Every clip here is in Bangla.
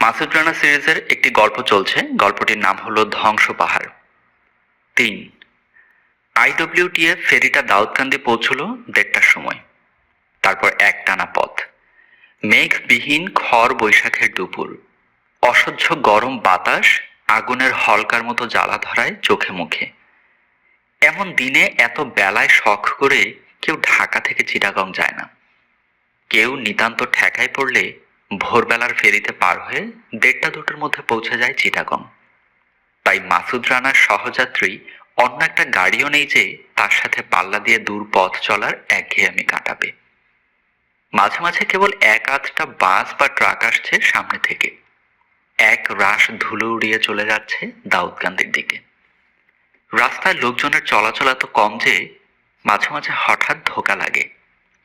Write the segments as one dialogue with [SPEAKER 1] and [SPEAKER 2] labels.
[SPEAKER 1] মাসুদ রানা সিরিজের একটি গল্প চলছে। গল্পটির নাম হলো ধ্বংস পাহাড় ৩। আইডব্লিউটিএফ ফেরিটা দাউদকান্দি পৌঁছল ১:৩০টার সময়। তারপর একটানা পথ, মেঘবিহীন খড় বৈশাখের দুপুর, অসহ্য গরম বাতাস আগুনের হলকার মতো জ্বালা ধরায় চোখে মুখে। এমন দিনে এত বেলায় শখ করে কেউ ঢাকা থেকে চিটাগং যায় না। কেউ নিতান্ত ঠেকায় পড়লে ভোরবেলার ফেরিতে পার হয়ে ১:৩০-২:০০টার মধ্যে পৌঁছে যায় চিটাগং। তাই মাসুদ রানার সহযাত্রী অন্য একটা গাড়িও নেই যে তার সাথে পাল্লা দিয়ে দূর পথ চলার একঘেয়েমি কাটাবে। মাঝে মাঝে কেবল এক আধটা বাস বা ট্রাক আসছে সামনে থেকে, এক রাশ ধুলো উড়িয়ে চলে যাচ্ছে দাউদকান্দির দিকে। রাস্তায় লোকজনের চলাচল এত কম যে মাঝে মাঝে হঠাৎ ধোঁকা লাগে,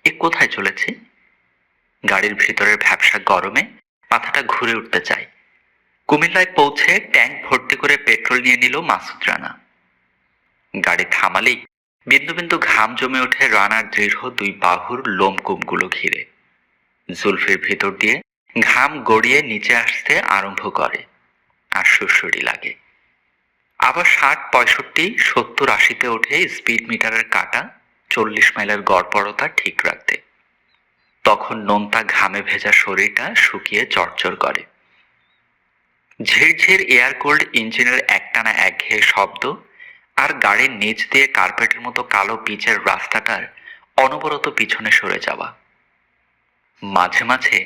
[SPEAKER 1] এ কোথায় চলেছে। গাড়ির ভিতরের ভ্যাপসা গরমে মাথাটা ঘুরে উঠতে চায়। কুমিল্লায় পৌঁছে ট্যাঙ্ক ভর্তি করে পেট্রোল নিয়ে নিল মাসুদ রানা। গাড়ি থামালেই বিন্দু বিন্দু ঘাম জমে ওঠে রানার দৃঢ় দুই বাহুর লোমকূপগুলো ঘিরে। জুলফির ভিতর দিয়ে ঘাম গড়িয়ে নিচে আসতে আরম্ভ করে, আর সুড়সুড়ি লাগে। আবার ৬০, ৬৫, ৭০, ৮০-তে ওঠে স্পিড মিটারের কাঁটা ৪০ মাইলের গড়পড়তা ঠিক রাখতে। তখন নোনতা ঘামে ভেজা শরীরটা শুকিয়ে চরচর করে। ঝিরঝির এয়ার কোল্ড ইঞ্জিনের একটানা একঘেয়ে শব্দ আর গাড়ির নিচ দিয়ে কার্পেটের মতো কালো পিচের রাস্তাটার অনবরত পিছনে সরে যাওয়া। মাঝে মাঝে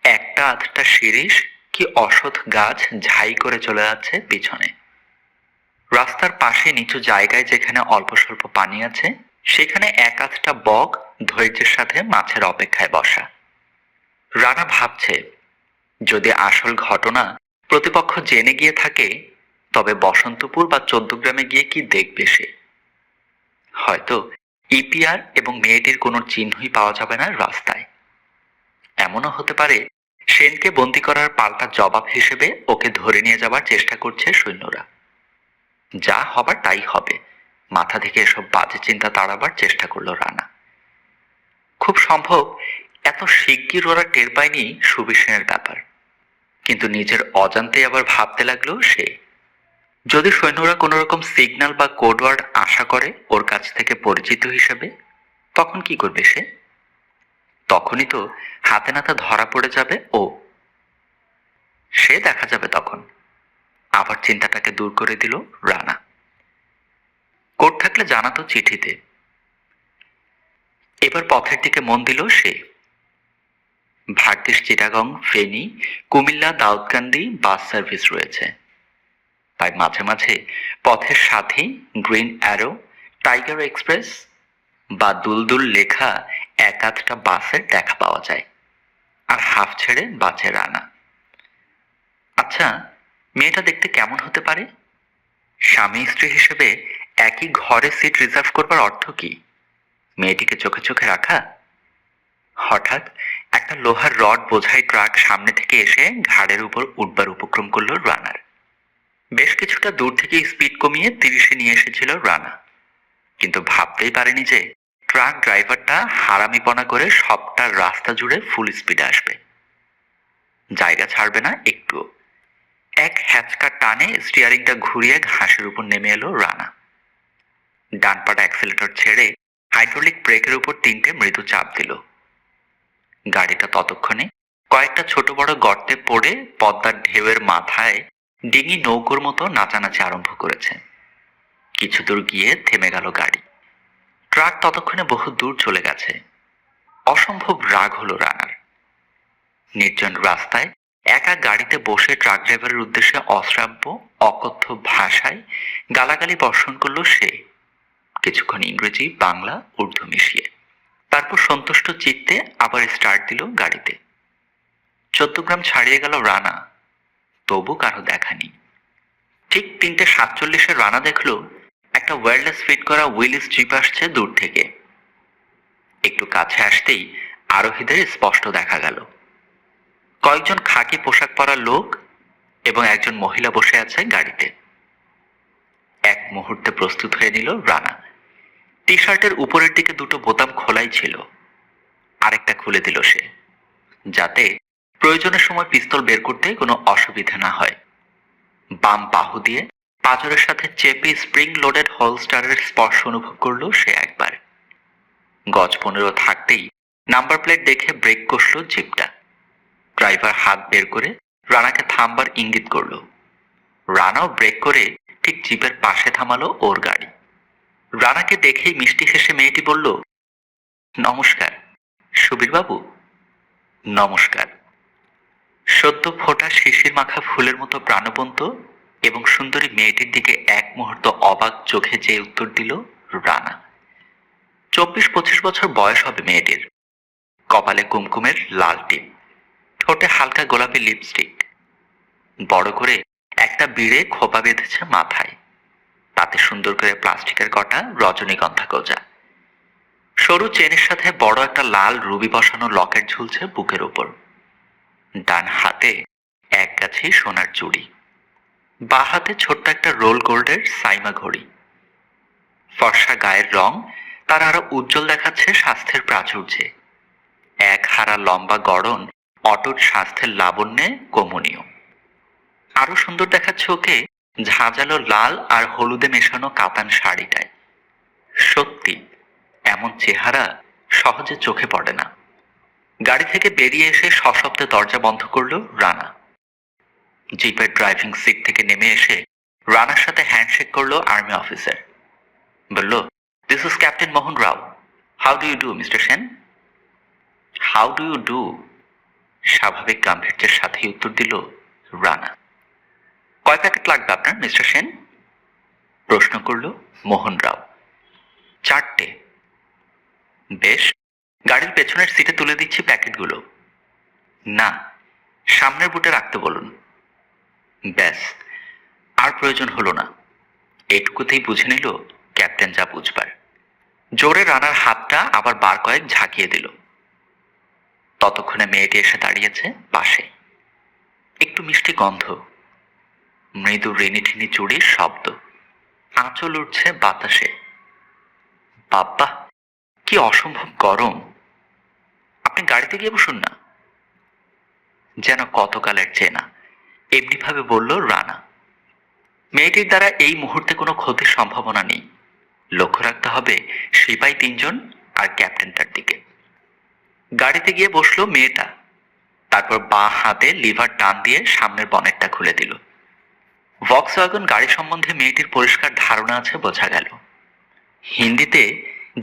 [SPEAKER 1] একটা আধটা শিরীষ কি অসৎ গাছ ঝাই করে চলে যাচ্ছে পিছনে। রাস্তার পাশে নিচু জায়গায় যেখানে অল্প স্বল্প পানি আছে সেখানে এক আধটা বক ধৈর্যের সাথে মাছের অপেক্ষায় বসা। রানা ভাবছে, যদি আসল ঘটনা প্রতিপক্ষ জেনে গিয়ে থাকে তবে বসন্তপুর বা ১৪গ্রামে গিয়ে কি দেখবে সে। হয়তো ইপিআর এবং মেয়েটির কোনো চিহ্নই পাওয়া যাবে না রাস্তায়। এমনও হতে পারে সেনকে বন্দী করার পাল্টা জবাব হিসেবে ওকে ধরে নিয়ে যাবার চেষ্টা করছে সৈন্যরা। যা হবার তাই হবে, মাথা থেকে এসব বাজে চিন্তা তাড়াবার চেষ্টা করলো রানা। খুব সম্ভব এত শিগগির ওরা টের পায়নি সুবীর সেনের ব্যাপার। কিন্তু নিজের অজান্তে আবার ভাবতে লাগলো সে, যদি সৈন্যরা কোনো রকম সিগন্যাল বা কোডওয়ার্ড আশা করে ওর কাছ থেকে পরিচিত হিসেবে, তখন কি করবে সে? তখনই তো হাতে নাতে ধরা পড়ে যাবে ও। সে দেখা যাবে তখন। আবার চিন্তাটাকে দূর করে দিল রানা। কোড থাকলে জানাতো চিঠিতে। এবার পথের দিকে মন দিল সে। ভাগ্যিস চিটাগং, ফেনী, কুমিল্লা, দাউদকান্দি বাস সার্ভিস রয়েছে। তাই মাঝে মাঝে পথের সাথে গ্রিন অ্যারো, টাইগার এক্সপ্রেস বা দুলদুল লেখা এক আধটা বাসের দেখা পাওয়া যায়। আর হাফ ছেড়ে বাঁচে রানা। আচ্ছা, মেয়েটা দেখতে কেমন হতে পারে? স্বামী স্ত্রী হিসেবে একই ঘরে সিট রিজার্ভ করবার অর্থ কি? মেয়েটিকে চোখে চোখে রাখা? হঠাৎ একটা লোহার রড বোঝাই ট্রাক সামনে থেকে এসে ঘাড়ের উপর উঠবার উপক্রম করলো রানার। বেশ কিছুটা দূর থেকে স্পিড কমিয়ে ৩০-এ নিয়ে এসেছিল রানা, কিন্তু ভাবতেই পারেনি যে ট্রাক ড্রাইভারটা হারামিপনা করে সবটা রাস্তা জুড়ে ফুল স্পিডে আসবে, জায়গা ছাড়বে না একটুও। এক হ্যাচকা টানে স্টিয়ারিংটা ঘুরিয়ে ঘাসের উপর নেমে এলো রানা। ডান পাটা অ্যাক্সিলেটর ছেড়ে হাইড্রোলিক ব্রেকের উপর ৩টে মৃদু চাপ দিল। গাড়িটা ততক্ষণে কয়েকটা ছোট বড় গর্তে পড়ে পদ্মার ঢেউয়ের মাথায় ডিঙি নৌকোর মতো নাচানাচি আরম্ভ করেছে। কিছু দূর গিয়ে থেমে গেল গাড়ি। ট্রাক ততক্ষণে বহু দূর চলে গেছে। অসম্ভব রাগ হলো রানার। নির্জন রাস্তায় একা গাড়িতে বসে ট্রাক ড্রাইভারের উদ্দেশ্যে অশ্রাব্য অকথ্য ভাষায় গালাগালি বর্ষণ করলো সে, কিছুক্ষণ ইংরেজি, বাংলা, উর্দু মিশিয়ে। তারপর সন্তুষ্ট চিত্তে আবার স্টার্ট দিল গাড়িতে। ১৪গ্রাম ছাড়িয়ে গেল রানা, তবু কারো দেখা নেই। ঠিক ৩:৪৭ রানা দেখলো একটা ওয়্যারলেস ফিট করা উইলিস জিপ আসছে দূর থেকে। একটু কাছে আসতেই আরোহীদের স্পষ্ট দেখা গেল। কয়েকজন খাকি পোশাক পরা লোক এবং একজন মহিলা বসে আছে গাড়িতে। এক মুহূর্তে প্রস্তুত হয়ে নিল রানা। টি শার্টের উপরের দিকে দুটো বোতাম খোলাই ছিল, আরেকটা খুলে দিল সে, যাতে প্রয়োজনের সময় পিস্তল বের করতে কোনো অসুবিধা না হয়। বাম বাহু দিয়ে পাঁজরের সাথে চেপে স্প্রিং লোডেড হোলস্টারের স্পর্শ অনুভব করলো সে একবার। গজ 15 থাকতেই নাম্বার প্লেট দেখে ব্রেক কষল জিপটা। ড্রাইভার হাত বের করে রানাকে থামবার ইঙ্গিত করলো। রানাও ব্রেক করে ঠিক জিপের পাশে থামালো ওর গাড়ি। রানাকে দেখেই মিষ্টি হেসে মেয়েটি বলল, নমস্কার সুবীর বাবু। নমস্কার। সদ্য ফোটা শিশির মাখা ফুলের মতো প্রাণবন্ত এবং সুন্দরী মেয়েটির দিকে এক মুহূর্ত অবাক চোখে চেয়ে উত্তর দিল রানা। 24-25 বছর বয়স হবে মেয়েটির। কপালে কুমকুমের লাল টিপ, ঠোঁটে হালকা গোলাপি লিপস্টিক, বড় করে একটা বিড়ে খোপা বেঁধেছে মাথায়, তাতে সুন্দর করে প্লাস্টিকের কটা রজনীগন্ধা গোজা। সরু চেনের সাথে বড় একটা লাল রুবি বসানো লকেট ঝুলছে বুকের উপর। ডান হাতে এক গাছি সোনার চুড়ি, বা হাতে ছোট্ট একটা রোল গোল্ডের সাইমা ঘড়ি। ফর্সা গায়ের রং তার আরো উজ্জ্বল দেখাচ্ছে স্বাস্থ্যের প্রাচুর্যে। এক হারা লম্বা গড়ন অটুট স্বাস্থ্যের লাবণ্যে কমনীয়। আরো সুন্দর দেখাচ্ছে ওকে ঝাঁঝালো লাল আর হলুদে মেশানো কাতান শাড়িটায়। সত্যি এমন চেহারা সহজে চোখে পড়ে না। গাড়ি থেকে বেরিয়ে এসে সশব্দে দরজা বন্ধ করলো রানা। জিপের ড্রাইভিং সিট থেকে নেমে এসে রানার সাথে হ্যান্ডশেক করলো আর্মি অফিসার। বলল, this is captain Mohan Rao. How do you do mister Sen? How do you do, স্বাভাবিক গাম্ভীর্যের সাথেই উত্তর দিল রানা। কয় প্যাকেট লাগবে আপনার মিস্টার সেন? প্রশ্ন করল মোহন রাও। 4টে। বেশ, গাড়ির পেছনের সিটে তুলে দিচ্ছি প্যাকেটগুলো। না, সামনের বুটে রাখতে বলুন। ব্যাস, আর প্রয়োজন হলো না। এটুকুতেই বুঝে নিল ক্যাপ্টেন যা বুঝবার। জোরে রানার হাতটা আবার বার কয়েক ঝাঁকিয়ে দিল। ততক্ষণে মেয়েটি এসে দাঁড়িয়েছে পাশে। একটু মিষ্টি গন্ধ, মৃদু রিনিঠিনি চুড়ির শব্দ, আঁচল উঠছে বাতাসে। বাব্বা, কি অসম্ভব গরম। আপনি গাড়িতে গিয়ে বসুন না। যেন কতকালের চেনা, এমনিভাবে বলল রানা। মেয়েটির দ্বারা এই মুহূর্তে কোনো ক্ষতির সম্ভাবনা নেই। লক্ষ্য রাখতে হবে সিপাই 3 জন আর ক্যাপ্টেনটার দিকে। গাড়িতে গিয়ে বসলো মেয়েটা। তারপর বাঁ হাতে লিভার টান দিয়ে সামনের বনেটটা খুলে দিল। ভক্সওয়াগন গাড়ি সম্বন্ধে মেয়েটির পরিষ্কার ধারণা আছে বোঝা গেল। হিন্দিতে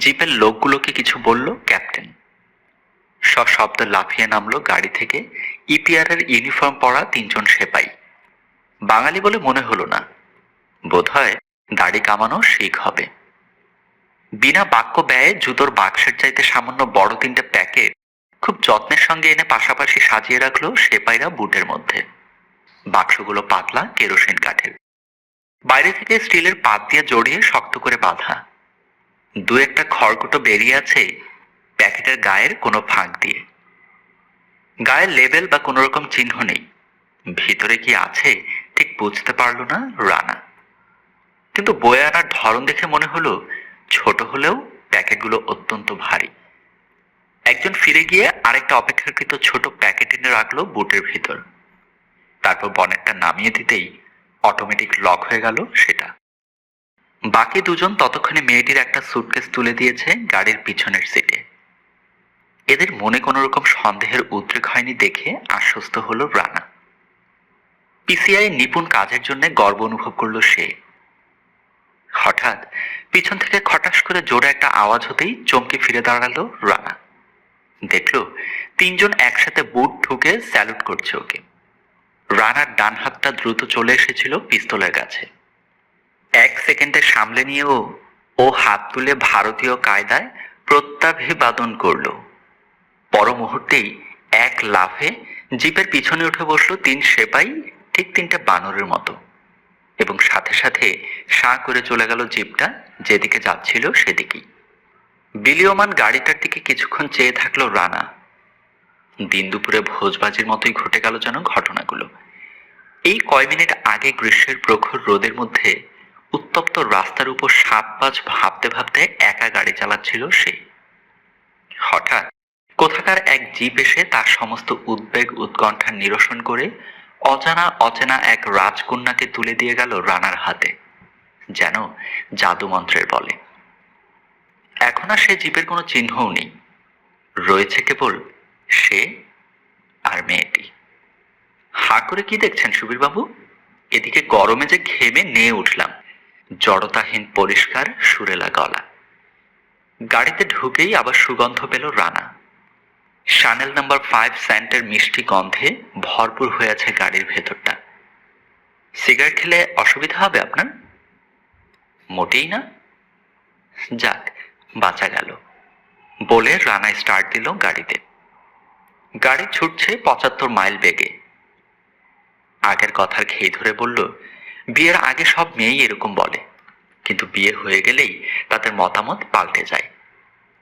[SPEAKER 1] জিপের লোকগুলোকে কিছু বলল ক্যাপ্টেন। সশব্দে লাফিয়ে নামলো গাড়ি থেকে ইপিআর এর ইউনিফর্ম পরা 3 জন সেপাই। বাঙালি বলে মনে হলো না, বোধহয় দাড়ি কামানো শিখ হবে। বিনা বাক্য ব্যয়ে জুতোর বাক্সের চাইতে সামান্য বড় 3টে প্যাকেট খুব যত্নের সঙ্গে এনে পাশাপাশি সাজিয়ে রাখলো সেপাইরা বুটের মধ্যে। বাক্সগুলো পাতলা কেরোসিন কাঠের, বাইরে থেকে স্টিলের পাত দিয়ে জড়িয়ে শক্ত করে বাঁধা। 2-একটা খড়কুটো বেরিয়ে আছে প্যাকেটের গায়ের কোনো ফাঁক দিয়ে। গায়ের লেবেল বা কোনো রকম চিহ্ন নেই। ভিতরে কি আছে ঠিক বুঝতে পারল না রানা, কিন্তু বয়ে আনার ধরন দেখে মনে হলো ছোট হলেও প্যাকেটগুলো অত্যন্ত ভারী। একজন ফিরে গিয়ে আরেকটা অপেক্ষাকৃত ছোট প্যাকেট এনে রাখলো বুটের ভিতর। তারপর বনেটটা নামিয়ে দিতেই অটোমেটিক লক হয়ে গেল সেটা। বাকি 2 জন ততক্ষণে মেয়েটির একটা সুটকেস তুলে দিয়েছে গাড়ির পিছনের সিটে। এদের মনে কোনো রকম সন্দেহের উদ্রেক হয়নি দেখে আশ্বস্ত হলো রানা। পিসিআই নিপুণ কাজের জন্য গর্ব অনুভব করলো সে। হঠাৎ পিছন থেকে খটাস করে জোরে একটা আওয়াজ হতেই চমকে ফিরে দাঁড়ালো রানা। দেখলো 3 জন একসাথে বুট ঠুকে স্যালুট করছে ওকে। রানার ডান হাতটা দ্রুত চলে এসেছিল পিস্তলের কাছে। 1 সেকেন্ডে সামলে নিয়ে ও হাত তুলে ভারতীয় কায়দায় প্রত্যাভিবাদন করলো। পর মুহূর্তেই এক লাফে জিপের পিছনে উঠে বসলো 3 সেপাই, ঠিক 3টে বানরের মতো, এবং সাথে সাথে সাঁ করে চলে গেল জিপটা যেদিকে যাচ্ছিল সেদিকেই। বিলীয়মান গাড়িটার দিকে কিছুক্ষণ চেয়ে থাকলো রানা। দিন দুপুরে ভোজবাজির মতোই ঘটে গেল যেন ঘটনাগুলো। এই কয় মিনিট আগে গ্রীষ্মের প্রখর রোদের মধ্যে উত্তপ্ত রাস্তার উপর 7-5 ভাবতে ভাবতে একা গাড়ি চালাচ্ছিল সে। হঠাৎ কোথাকার এক জিপ এসে তার সমস্ত উদ্বেগ উৎকণ্ঠা নিরসন করে অজানা অচেনা এক রাজকন্যাকে তুলে দিয়ে গেল রানার হাতে, যেন জাদুমন্ত্রের বলে। এখন আর সে জিপের কোনো চিহ্নও নেই, রয়েছে কেবল সে আর মেয়েটি। হাঁ করে কি দেখছেন সুবীরবাবু? এদিকে গরমে যে ঘেমে নিয়ে উঠলাম। জড়তাহীন পরিষ্কার সুরেলা গলা। গাড়িতে ঢুকেই আবার সুগন্ধ পেল রানা। শানেল নাম্বার 5 স্যান্টের মিষ্টি গন্ধে ভরপুর হয়ে আছে গাড়ির ভেতরটা। সিগারেট খেলে অসুবিধা হবে আপনার? মোটেই না। যাক, বাঁচা গেল বলে রানা স্টার্ট দিল গাড়িতে। গাড়ি ছুটছে 75 মাইল বেগে। আগের কথার খেই ধরে বলল, বিয়ের আগে সব মেয়েই এরকম বলে, কিন্তু বিয়ে হয়ে গেলেই তাদের মতামত পাল্টে যায়।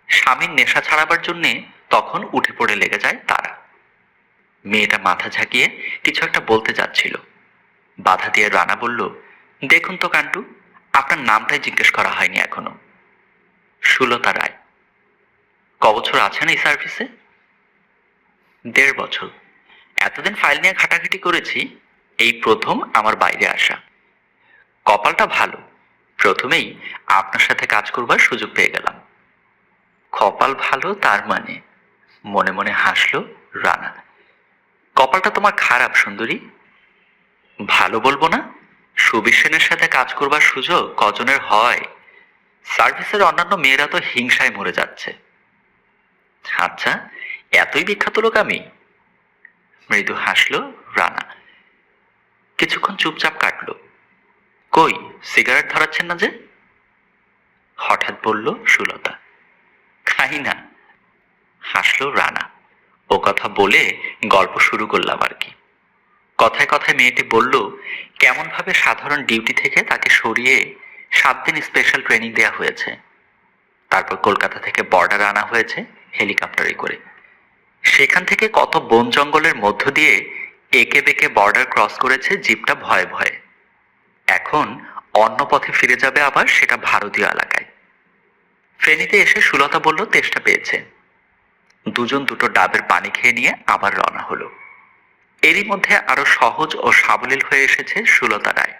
[SPEAKER 1] স্বামীর নেশা ছাড়াবার জন্যে তখন উঠে পড়ে লেগে যায় তারা। মেয়েটা মাথা ঝাঁকিয়ে কিছু একটা বলতে যাচ্ছিল, বাধা দিয়ে রানা বলল, দেখুন তো কান্টু, আপনার নামটাই জিজ্ঞেস করা হয়নি এখনো। সুলতা রায়। কবছর আছেন এই সার্ভিসে? 1.5 বছর। এতদিন ফাইল নিয়ে ঘাটাঘাটি করেছি, এই প্রথম আমার বাইরে আসা। কপালটা ভালো, প্রথমেই আপনার সাথে কাজ করবার সুযোগ পেয়ে গেলাম। কপাল ভালো তার মানে? মনে মনে হাসলো রানা। কপালটা তোমার খারাপ সুন্দরী। ভালো বলবো না? সুবীর সেনের সাথে কাজ করবার সুযোগ কজনের হয়? সার্ভিসের অন্যান্য মেয়েরা তো হিংসায় মরে যাচ্ছে। আচ্ছা, এতই বিখ্যাত লোক আমি? মৃদু হাসলো রানা। কিছুক্ষণ চুপচাপ কাটলো। কই, সিগারেট ধরাচ্ছেন না যে? হঠাৎ বলল সুলতা। খাই না। হাসলো রানা। ও কথা বলে গল্প শুরু করলাম আর কি। কথায় কথায় মেয়েটি বলল, কেমন ভাবে সাধারণ ডিউটি থেকে তাকে সরিয়ে 7 দিন স্পেশাল ট্রেনিং দেওয়া হয়েছে। তারপর কলকাতা থেকে বর্ডার আনা হয়েছে হেলিকপ্টারে করে। সেখান থেকে কত বন জঙ্গলের মধ্য দিয়ে একে বেঁকে বর্ডার ক্রস করেছে জিপটা ভয়ে ভয়ে। এখন অন্য পথে ফিরে যাবে আবার, সেটা ভারতীয় এলাকায়। ফেনীতে এসে সুলতা বলল তেষ্টা পেয়েছে। দুজন দুটো ডাবের পানি খেয়ে নিয়ে আবার রওনা হলো। এরই মধ্যে আরো সহজ ও সাবলীল হয়ে এসেছে সুলতা রায়।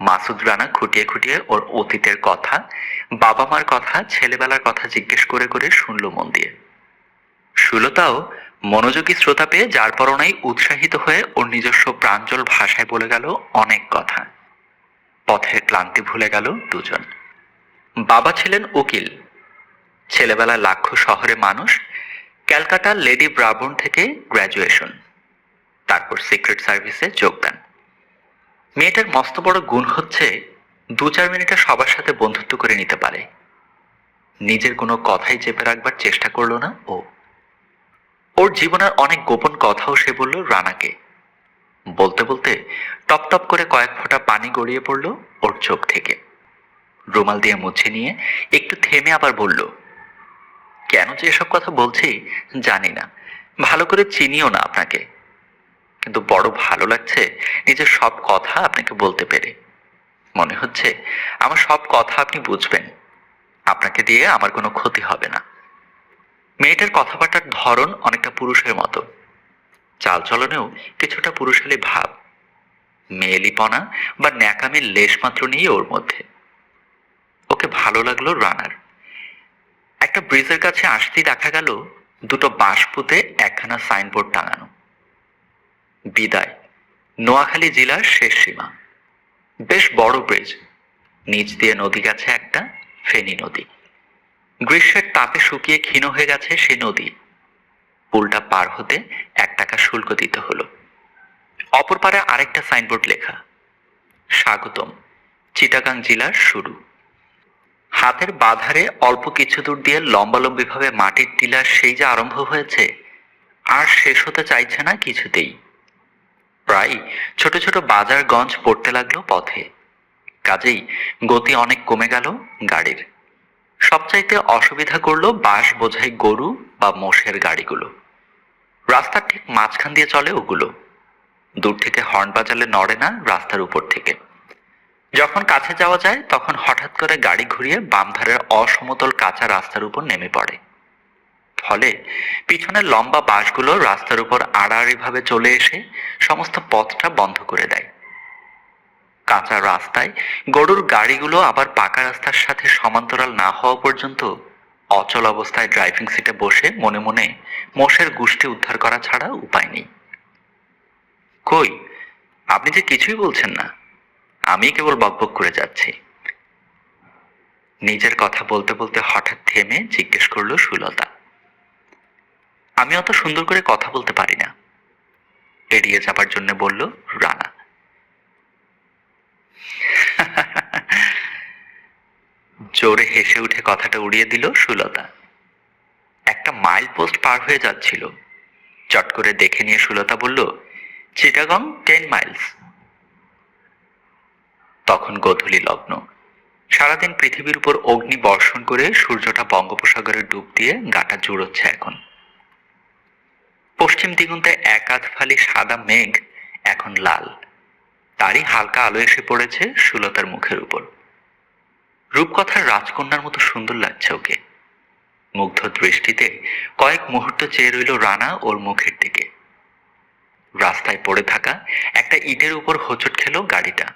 [SPEAKER 1] মাসুদ রানা খুঁটিয়ে খুঁটিয়ে ওর অতীতের কথা, বাবা মার কথা, ছেলেবেলার কথা জিজ্ঞেস করে করে শুনল মন দিয়ে। সুলতাও মনোযোগী শ্রোতা পেয়ে যার পরনাই উৎসাহিত হয়ে ওর নিজস্ব প্রাঞ্জল ভাষায় বলে গেল অনেক কথা। পথের ক্লান্তি ভুলে গেল দুজন। বাবা ছিলেন উকিল, ছেলেবেলা লাক্ষ্য শহরে মানুষ। ক্যালকাটা লেডি ব্রাবোর্ন থেকে গ্র্যাজুয়েশন, তারপর সিক্রেট সার্ভিসে যোগদান। মেয়েটার মস্ত বড় গুণ হচ্ছে 2-4 মিনিটে সবার সাথে বন্ধুত্ব করে নিতে পারে। নিজের কোনো কথাই চেপে রাখবার চেষ্টা করলো না ও। ওর জীবনের অনেক গোপন কথাও সে বলল রানাকে। বলতে বলতে টপ টপ করে কয়েক ফোঁটা পানি গড়িয়ে পড়ল ওর চোখ থেকে। রুমাল দিয়ে মুছে নিয়ে একটু থেমে আবার বলল, কেন যে এসব কথা বলছি জানি না, ভালো করে চিনিও না আপনাকে, কিন্তু বড় ভালো লাগছে নিজের সব কথা আপনাকে বলতে পেরে। মনে হচ্ছে আমার সব কথা আপনি বুঝবেন, আপনাকে দিয়ে আমার কোনো ক্ষতি হবে না। মেয়েটার কথাবার্তার ধরন অনেকটা পুরুষের মতো, চালচলনেও কিছুটা পুরুষালী ভাব। মেয়েলিপনা বা ন্যাকামের লেশ মাত্র নেই ওর মধ্যে। ওকে ভালো লাগলো রানার। একটা ব্রিজের কাছে আসতেই দেখা গেল দুটো বাঁশ পুঁতে একখানা সাইনবোর্ড টাঙানো, বিদায়, নোয়াখালী জেলার শেষ সীমা। বেশ বড় ব্রিজ, নিচ দিয়ে নদী গেছে একটা, ফেনী নদী। গ্রীষ্মের তাপে শুকিয়ে ক্ষীণ হয়ে গেছে সেই নদী। পুলটা পার হতে 1 টাকা শুল্ক দিতে হলো। অপর পারে আরেকটা সাইনবোর্ড লেখা, স্বাগতম, চিটাগাং জেলার শুরু। হাতের বাধারে অল্প কিছু দূর দিয়ে লম্বালম্বিভাবে মাটির টিলা সেই যে আরম্ভ হয়েছে, আর শেষ হতে চাইছে না কিছুতেই। প্রায় ছোট ছোট বাজারগঞ্জ পড়তে লাগলো পথে, কাজেই গতি অনেক কমে গেল গাড়ির। সবচাইতে অসুবিধা করলো বাঁশ বোঝাই গরু বা মোষের গাড়িগুলো। রাস্তার ঠিক মাঝখান দিয়ে চলে ওগুলো। দূর থেকে হর্ন বাজালে নড়ে না রাস্তার উপর থেকে। যখন কাছে যাওয়া যায় তখন হঠাৎ করে গাড়ি ঘুরিয়ে বাম ধারের অসমতল কাঁচা রাস্তার উপর নেমে পড়ে। ফলে পিছনের লম্বা বাসগুলো রাস্তার উপর আড়াআড়িভাবে চলে এসে সমস্ত পথটা বন্ধ করে দেয়। কাঁচা রাস্তায় গরুর গাড়িগুলো আবার পাকা রাস্তার সাথে সমান্তরাল না হওয়া পর্যন্ত অচল অবস্থায় ড্রাইভিং সিটে বসে মনে মনে মোষের গোষ্ঠী উদ্ধার করা ছাড়া উপায় নেই। কই, আপনি যে কিছুই বলছেন না, আমি কেবল বকবক করে যাচ্ছি। নিজের কথা বলতে বলতে হঠাৎ থেমে জিজ্ঞেস করলো সুলতা। আমি অত সুন্দর করে কথা বলতে পারি না, এড়িয়ে যাবার জন্য বলল রানা। জোরে হেসে উঠে কথাটা উড়িয়ে দিল সুলতা। একটা মাইল পোস্ট পার হয়ে যাচ্ছিল, চট করে দেখে নিয়ে সুলতা বলল, চিটাগং 10 মাইলস। তখন গোধূলি লগ্ন। সারাদিন পৃথিবীর উপর অগ্নি বর্ষণ করে সূর্যটা বঙ্গোপসাগরে ডুব দিয়ে গাটা জুড়োচ্ছে এখন। পশ্চিম দিগন্তে এক আধ ফালি সাদা মেঘ এখন লাল, তারই হালকা আলো এসে পড়েছে সুলতার মুখের উপর। রূপকথার রাজকন্যার মতো সুন্দর লাগছে ওকে। মুগ্ধ দৃষ্টিতে কয়েক মুহূর্ত চেয়ে রইল রানা ওর মুখের দিকে। রাস্তায় পড়ে থাকা একটা ইটের উপর হোঁচট খেল গাড়িটা।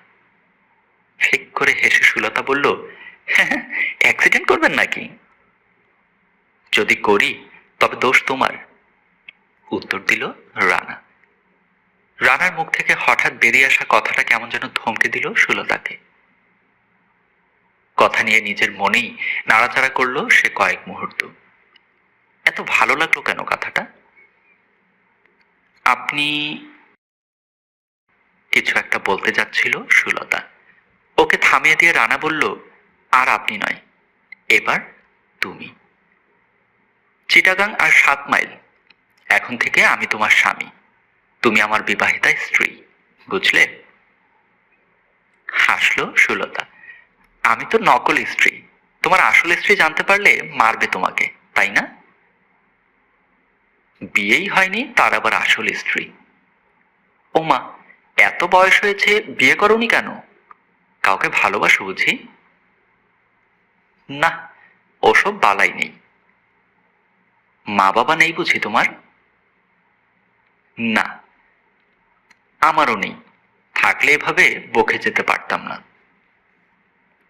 [SPEAKER 1] ফিক করে হেসে সুলতা বলল, হ্যাঁ, অ্যাক্সিডেন্ট করবেন নাকি? যদি করি তবে দোষ তোমার, উত্তর দিল রানা। রানার মুখ থেকে হঠাৎ বেরিয়ে আসা কথাটা কেমন যেন থমকে দিল সুলতাকে। কথা নিয়ে নিজের মনেই নাড়াচাড়া করলো সে কয়েক মুহূর্ত। এত ভালো লাগলো কেন কথাটা? আপনি, কিছু একটা বলতে যাচ্ছিল সুলতা। ওকে থামিয়ে দিয়ে রানা বলল, আর আপনি নয়, এবার তুমি। চিটাগাং আর 7 মাইল। এখন থেকে আমি তোমার স্বামী, তুমি আমার বিবাহিতা স্ত্রী, বুঝলে? হাসলো সুলতা। আমি তো নকল স্ত্রী, তোমার আসল স্ত্রী জানতে পারলে মারবে তোমাকে, তাই না? বিয়েই হয়নি তার আবার আসল স্ত্রী? ওমা, এত বয়স হয়েছে, বিয়ে করনি কেন? কাউকে ভালোবাসো বুঝি? না, ওসব বালাই নেই। মা বাবা নেই বুঝি তোমার? না, আমারও নেই, থাকলে এভাবে বকে যেতে পারতাম না।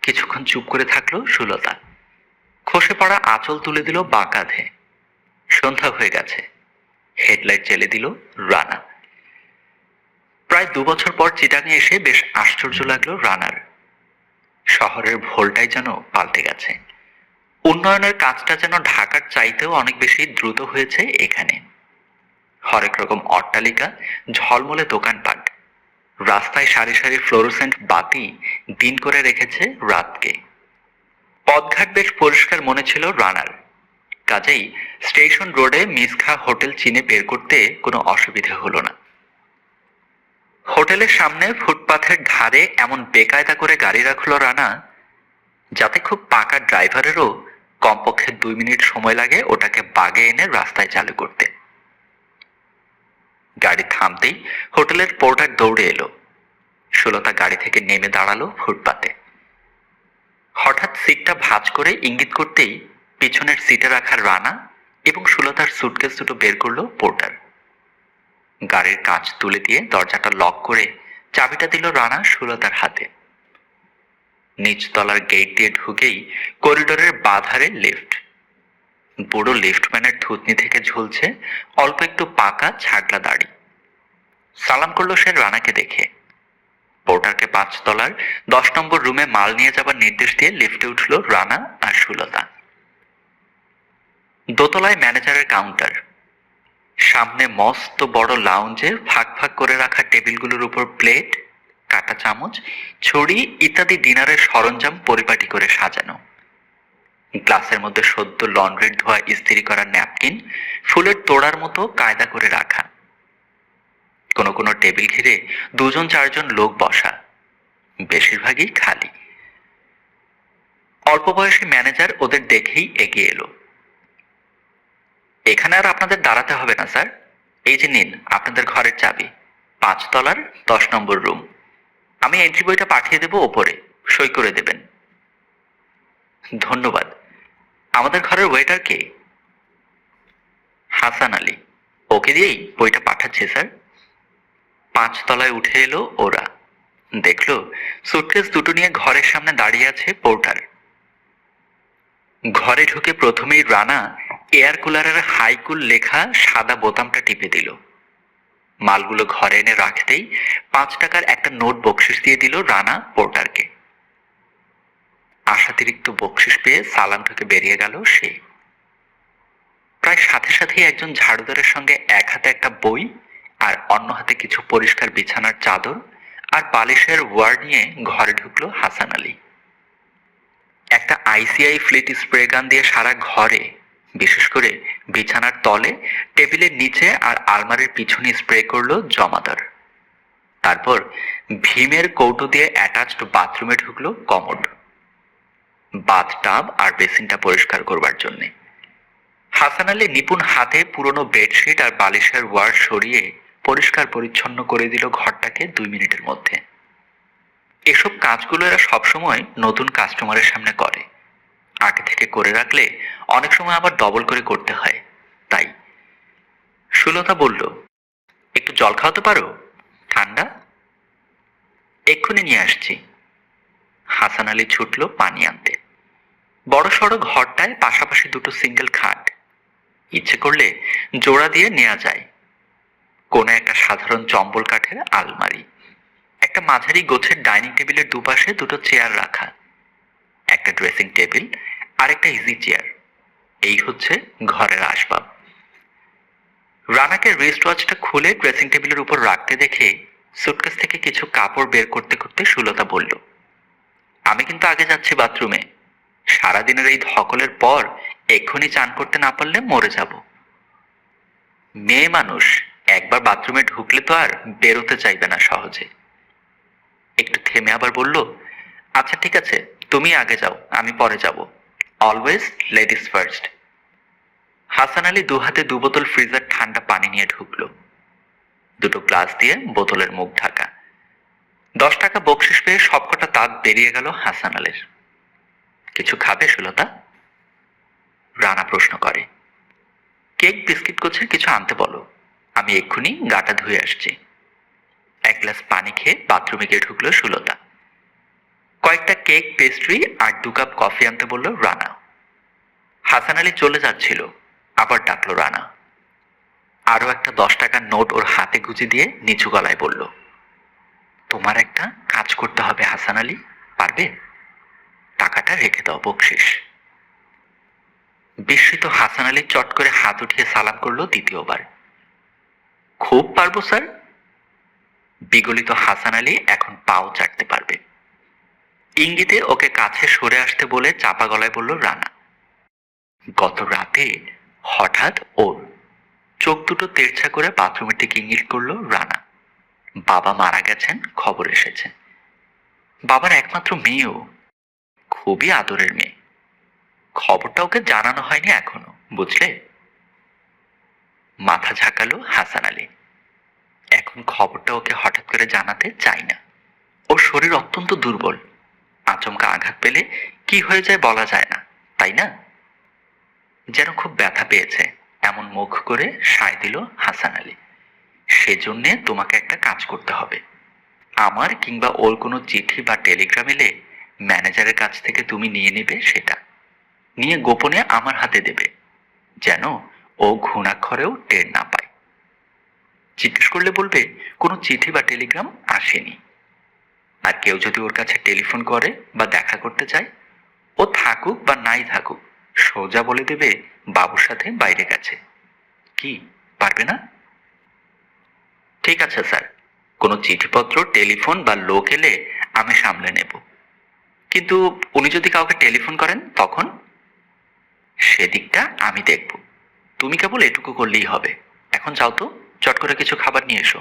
[SPEAKER 1] কিছুক্ষণ চুপ করে থাকলো সুলতা। খসে পড়া আঁচল তুলে দিল বাঁ কাঁধে। সন্ধ্যা হয়ে গেছে। হেডলাইট জ্বেলে দিল রানা। প্রায় 2 বছর পর চিটাঙে এসে বেশ আশ্চর্য লাগলো রানার। শহরের ভোলটাই যেন পাল্টে গেছে। উন্নয়নের কাজটা যেন ঢাকার চাইতেও অনেক বেশি দ্রুত হয়েছে এখানে। হরেক রকম অট্টালিকা, ঝলমলে দোকানপাট, রাস্তায় সারি সারি ফ্লোরোসেন্ট বাতি দিন করে রেখেছে রাতকে। পথঘাট বেশ পরিষ্কার মনে ছিল রানার, কাজেই স্টেশন রোডে মিসখা হোটেল চিনে বের করতে কোনো অসুবিধে হলো না। হোটেলের সামনে ফুটপাথের ধারে এমন বেকায়দা করে গাড়ি রাখলো রানা, যাতে খুব পাকা ড্রাইভারেরও কমপক্ষে 2 মিনিট সময় লাগে ওটাকে বাগে এনে রাস্তায় চালু করতে। গাড়ি থামতেই হোটেলের পোর্টার দৌড়ে এলো। সুলতা গাড়ি থেকে নেমে দাঁড়ালো ফুটপাতে। হঠাৎ সিটটা ভাঁজ করে ইঙ্গিত করতেই পিছনের সিটে রাখা রানা এবং সুলতার সুটকেস দুটো বের করলো পোর্টার। গাড়ির কাঁচ তুলে দিয়ে দরজাটা লক করে চাবিটা দিল রানা সুলতার হাতে। নিচতলার গেট দিয়ে ঢুকেই করিডোরের বাঁধারে লিফট। বুড়ো লিফটম্যানের থুতনি থেকে ঝুলছে অল্প একটু পাকা ছাগলা দাড়ি। সালাম করলো সে রানাকে দেখে। পোর্টারকে 5 তলার 10 নম্বর রুমে মাল নিয়ে যাবার নির্দেশ দিয়ে লিফটে উঠল রানা আর সুলতা। দোতলায় ম্যানেজারের কাউন্টার। সামনে মস্ত বড় লাউঞ্জে ফাঁক ফাঁক করে রাখা টেবিলগুলোর উপর প্লেট, কাঁটা চামচ, ছুরি ইত্যাদি ডিনারের সরঞ্জাম পরিপাটি করে সাজানো। গ্লাসের মধ্যে সদ্য লন্ড্রির ধোয়া ইস্ত্রি করা ন্যাপকিন ফুলের তোড়ার মতো কায়দা করে রাখা। কোনো কোনো টেবিল ঘিরে 2-4জন লোক বসা, বেশিরভাগই খালি। অল্প বয়সী ম্যানেজার ওদের দেখেই এগিয়ে এলো। এখানে আর আপনাদের দাঁড়াতে হবে না স্যার, এই যে নিন আপনাদের ঘরের চাবি, 5 তলার 10 নম্বর রুম। আমি এন্ট্রি বইটা পাঠিয়ে দেবো ওপরে, সই করে দেবেন। ধন্যবাদ। আমাদের ঘরের ওয়েটার কে? হাসান আলী, ওকে দিয়েই বইটা পাঠাচ্ছে স্যার। 5 তলায় উঠে এলো ওরা। দেখলো সুটকেস দুটো নিয়ে ঘরের সামনে দাঁড়িয়ে আছে পোর্টার। ঘরে ঢুকে প্রথমেই রানা এয়ার কুলারের হাইকুল লেখা সাদা বোতামটা টিপে দিল। মালগুলো ঘরে এনে রাখতেই 5 টাকার একটা নোট বকশিস দিয়ে দিল রানা পোর্টারকে। আশাতিরিক্ত বকশিস পেয়ে সালাম ঠুকে বেরিয়ে গেল সে। প্রায় সাথে সাথেই একজন ঝাড়ুদারের সঙ্গে এক হাতে একটা বই আর অন্য হাতে কিছু পরিষ্কার বিছানার চাদর আর বালিশের ওয়ার নিয়ে ঘরে ঢুকলো হাসান আলী। একটা আইসিআই ফ্লিট স্প্রে গান দিয়ে সারা ঘরে, বিশেষ করে বিছানার তলে, টেবিলের নিচে আর আলমারির পিছনে স্প্রে করলো জমাদার। তারপর ভীমের কৌটো দিয়ে অ্যাটাচড বাথরুমে ঢুকলো কমোড, বাথটাব আর বেসিনটা পরিষ্কার করবার জন্যে। হাসান আলী নিপুণ হাতে পুরনো বেডশিট আর বালিশের ওয়ার সরিয়ে পরিষ্কার পরিচ্ছন্ন করে দিল ঘরটাকে 2 মিনিটের মধ্যে। এসব কাজগুলো এরা সবসময় নতুন কাস্টমারের সামনে করে। আগে থেকে করে রাখলে অনেক সময় আবার ডবল করে করতে হয়। তাই সুলতা বলল, একটু জল খাওয়াতে পারো? ঠান্ডা? এক্ষুনি নিয়ে আসছি। হাসান আলী ছুটল পানি আনতে। বড় সড়ো ঘরটায় পাশাপাশি দুটো সিঙ্গেল খাট, ইচ্ছে করলে জোড়া দিয়ে নেওয়া যায়। কোণে একটা সাধারণ চম্বল কাঠের আলমারি, একটা মাঝারি গোছের ডাইনিং টেবিলের দুপাশে দুটো চেয়ার রাখা, একটা ড্রেসিং টেবিল আর একটা ইজি চেয়ার। এই হচ্ছে ঘরের আসবাব। রানাকে রিস্ট ওয়াচটা খুলে ড্রেসিং টেবিলের উপর রাখতে দেখে সুটকেস থেকে কিছু কাপড় বের করতে করতে সুলতা বলল, আমি কিন্তু আগে যাচ্ছি বাথরুমে। সারাদিনের এই ধকলের পর এক্ষুনি চান করতে না পারলে মরে যাব। মেয়ে মানুষ একবার বাথরুমে ঢুকলে তো আর বেরোতে চাইবে না সহজে। একটু থেমে আবার বলল, আচ্ছা ঠিক আছে, তুমি আগে যাও, আমি পরে যাব। Always ladies first. Hasan Ali 2 হাতে 2 বোতল ফ্রিজার ঠান্ডা পানি নিয়ে ঢুকলো। দুটো গ্লাস দিয়ে বোতলের মুখ ঢাকা। 10 টাকা বকশিস পেয়ে সবকটা দাঁত বেরিয়ে গেল হাসান আলীর। কিছু খাবে সুলতা? রানা প্রশ্ন করে। কেক বিস্কিট গোছের কিছু আনতে বলো, আমি এক্ষুনি গাটা ধুয়ে আসছি। 1 গ্লাস পানি খেয়ে বাথরুমে গিয়ে ঢুকলো সুলতা। কয়েকটা কেক, পেস্ট্রি আর 2 কাপ কফি আনতে বলল রানা। হাসান আলী চলে যাচ্ছিল, আবার ডাকলো রানা। আরো একটা 10 টাকার নোট ওর হাতে গুজে দিয়ে নিচু গলায় বলল, তোমার একটা কাজ করতে হবে হাসান আলী, পারবে? টাকাটা রেখে দাও বকশিস। বিস্মিত হাসান আলী চট করে হাত উঠিয়ে সালাম করলো দ্বিতীয়বার। খুব পারবো স্যার। বিগলিত হাসান আলী এখন পাও চাটতে পারবে। ইঙ্গিতে ওকে কাছে সরে আসতে বলে চাপা গলায় বলল রানা। গত রাতে হঠাৎ ওর চোখ দুটো তেরছা করে বাথরুমের দিকে ইঙ্গিত করলো রানা। বাবা মারা গেছেন খবর এসেছে। বাবার একমাত্র মেয়েও, খুবই আদরের মেয়ে। খবরটা ওকে জানানো হয়নি এখনো, বুঝলে? মাথা ঝাঁকালো হাসান আলী। এখন খবরটা ওকে হঠাৎ করে জানাতে চাই না। ওর শরীর অত্যন্ত দুর্বল, আচমকা আঘাত পেলে কি হয়ে যায় বলা যায় না, তাই না? যেন খুব ব্যথা পেয়েছে এমন মুখ করে সায় দিল হাসান আলী। সেজন্যে তোমাকে একটা কাজ করতে হবে। আমার কিংবা ওর কোনো চিঠি বা টেলিগ্রাম এলে ম্যানেজারের কাছ থেকে তুমি নিয়ে নেবে, সেটা নিয়ে গোপনে আমার হাতে দেবে, যেন ও ঘুণাক্ষরেও টের না পায়। জিজ্ঞেস করলে বলবে কোনো চিঠি বা টেলিগ্রাম আসেনি। আর কেউ যদি ওর কাছে টেলিফোন করে বা দেখা করতে চায়, ও থাকুক বা নাই থাকুক সোজা বলে দেবে বাবুর সাথে বাইরে গেছে। কি, পারবে না? ঠিক আছে স্যার, কোনো চিঠিপত্র, টেলিফোন বা লোক এলে আমি সামলে নেব। কিন্তু উনি যদি কাউকে টেলিফোন করেন তখন? সেদিকটা আমি দেখব। তুমি কেবল এটুকু করলেই হবে। এখন যাও তো, চট করে কিছু খাবার নিয়ে এসো।